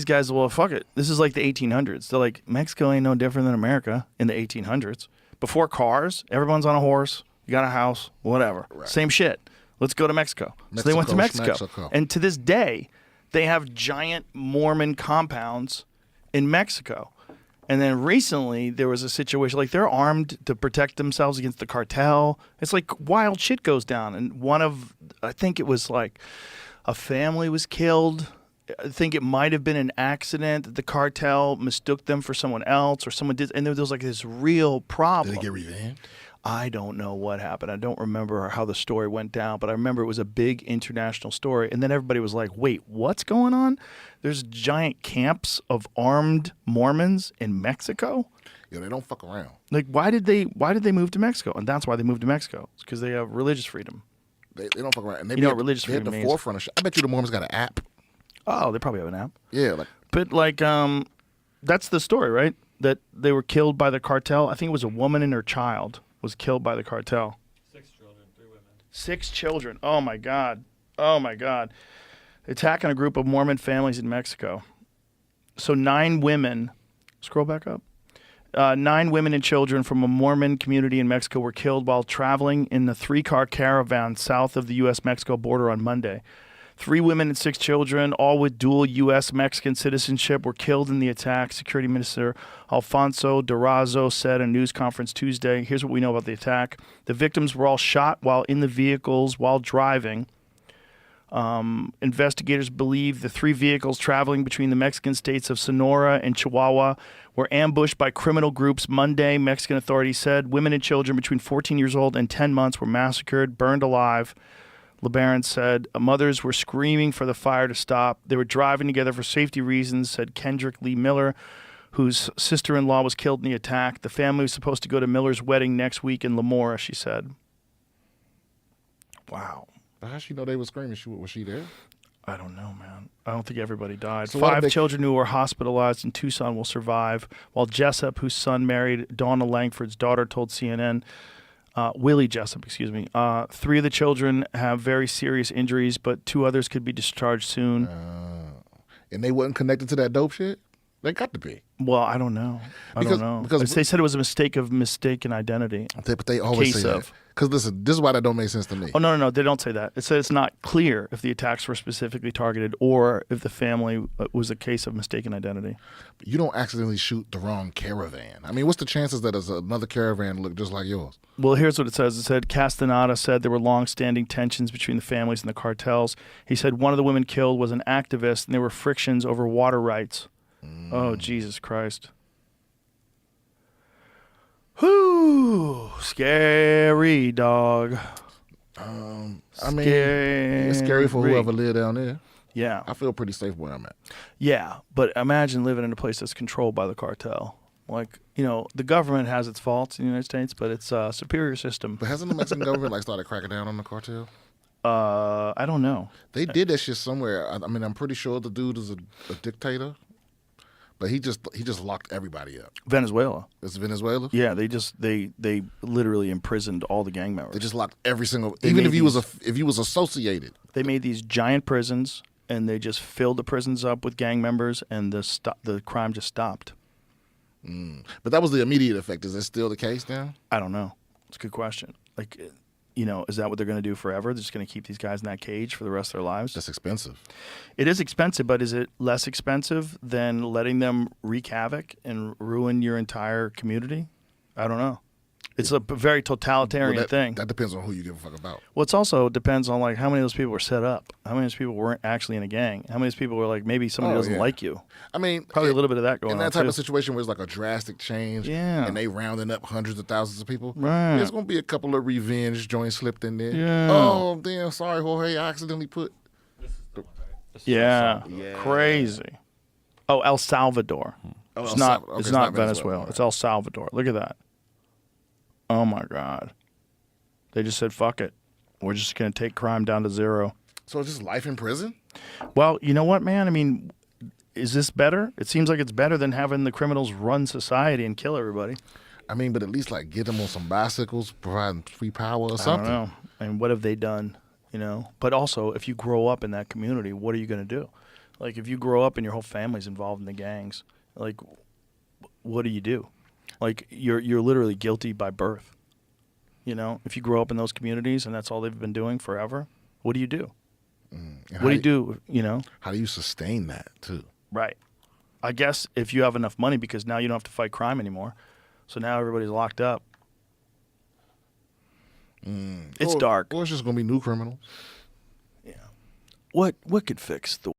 These guys, well, fuck it. This is like the 1800s. They're like, Mexico ain't no different than America in the 1800s. Before cars, everyone's on a horse. You got a house, whatever. Right. Same shit. Let's go to Mexico. So they went to Mexico. And to this day, they have giant Mormon compounds in Mexico. And then recently, there was a situation, like they're armed to protect themselves against the cartel. It's like wild shit goes down. And I think it was like a family was killed. I think it might have been an accident that the cartel mistook them for someone else or someone did. And there was like this real problem. Did they get revenge? I don't know what happened. I don't remember how the story went down, but I remember it was a big international story. And then everybody was like, wait, what's going on? There's giant camps of armed Mormons in Mexico? Yeah, they don't fuck around. Like, why did they move to Mexico? And that's why they moved to Mexico. It's because they have religious freedom. They don't fuck around. And they You know what religious they're at freedom the means? forefront of shit. I bet you the Mormons got an app. Oh, they probably have an app. Yeah, like But like, that's the story, right? That they were killed by the cartel. I think it was a woman and her child was killed by the cartel. 6 children, 3 women. 6 children. Oh my God. Oh my God. Attacking a group of Mormon families in Mexico. So 9 women, scroll back up. 9 women and children from a Mormon community in Mexico were killed while traveling in the 3-car caravan south of the U.S.-Mexico border on Monday. 3 women and 6 children, all with dual U.S.-Mexican citizenship, were killed in the attack, Security Minister Alfonso Durazo said in a news conference Tuesday. Here's what we know about the attack. The victims were all shot while in the vehicles while driving. Investigators believe the 3 vehicles traveling between the Mexican states of Sonora and Chihuahua were ambushed by criminal groups Monday, Mexican authorities said. Women and children between 14 years old and 10 months were massacred, burned alive. LeBaron said mothers were screaming for the fire to stop. They were driving together for safety reasons, said Kendrick Lee Miller, whose sister-in-law was killed in the attack. The family was supposed to go to Miller's wedding next week in Lamora, she said. Wow. how she know they were screaming? Was she there? I don't know, man. I don't think everybody died. So 5 children who were hospitalized in Tucson will survive, while Jessup, whose son married Donna Langford's daughter, told CNN. Willie Jessup, excuse me. 3 of the children have very serious injuries, but 2 others could be discharged soon. And they wasn't connected to that dope shit? They got to be. Well, I don't know. I don't know. Because they said it was a mistake of mistaken identity. But they always say that. Because listen, this is why that don't make sense to me. Oh, no. They don't say that. It says it's not clear if the attacks were specifically targeted or if the family was a case of mistaken identity. You don't accidentally shoot the wrong caravan. I mean, what's the chances that another caravan look just like yours? Well, here's what it says. It said Castaneda said there were long-standing tensions between the families and the cartels. He said one of the women killed was an activist and there were frictions over water rights. Oh, Jesus Christ. Whew. Scary, dog. I mean, it's scary for whoever live down there. Yeah. I feel pretty safe where I'm at. Yeah, but imagine living in a place that's controlled by the cartel. Like, you know, the government has its faults in the United States, but it's a superior system. But hasn't the Mexican government started cracking down on the cartel? I don't know. They did that shit somewhere. I mean, I'm pretty sure the dude is a dictator. But he just locked everybody up. Venezuela. It's Venezuela? Yeah, they literally imprisoned all the gang members. They just locked every single even if he was associated. They made these giant prisons and they just filled the prisons up with gang members and the crime just stopped. But that was the immediate effect. Is that still the case now? I don't know. It's a good question. Like, you know, is that what they're going to do forever? They're just going to keep these guys in that cage for the rest of their lives? That's expensive. It is expensive, but is it less expensive than letting them wreak havoc and ruin your entire community? I don't know. It's a very totalitarian thing. That depends on who you give a fuck about. Well, it also depends on like how many of those people were set up, how many of those people weren't actually in a gang, how many of those people were like maybe somebody doesn't like you. I mean, probably a little bit of that going on. In that type of situation where it's like a drastic change, and they rounding up hundreds of thousands of people, there's gonna be a couple of revenge joints slipped in there. Yeah. Oh damn, sorry Jorge, I accidentally put. This is the one, right? Yeah, crazy. Oh, El Salvador. Oh, it's not Venezuela. It's El Salvador. Look at that. Oh, my God. They just said, fuck it. We're just going to take crime down to 0. So it's just life in prison? Well, you know what, man? I mean, is this better? It seems like it's better than having the criminals run society and kill everybody. I mean, but at least, like, get them on some bicycles, providing free power or something. I don't know. I mean, what have they done, you know? But also, if you grow up in that community, what are you going to do? Like, if you grow up and your whole family's involved in the gangs, like, what do? Like, you're literally guilty by birth. You know, if you grow up in those communities and that's all they've been doing forever, what do you do? What do you do, you know? How do you sustain that, too? Right. I guess if you have enough money, because now you don't have to fight crime anymore. So now everybody's locked up. It's dark. Or it's just going to be new criminals. Yeah. What could fix the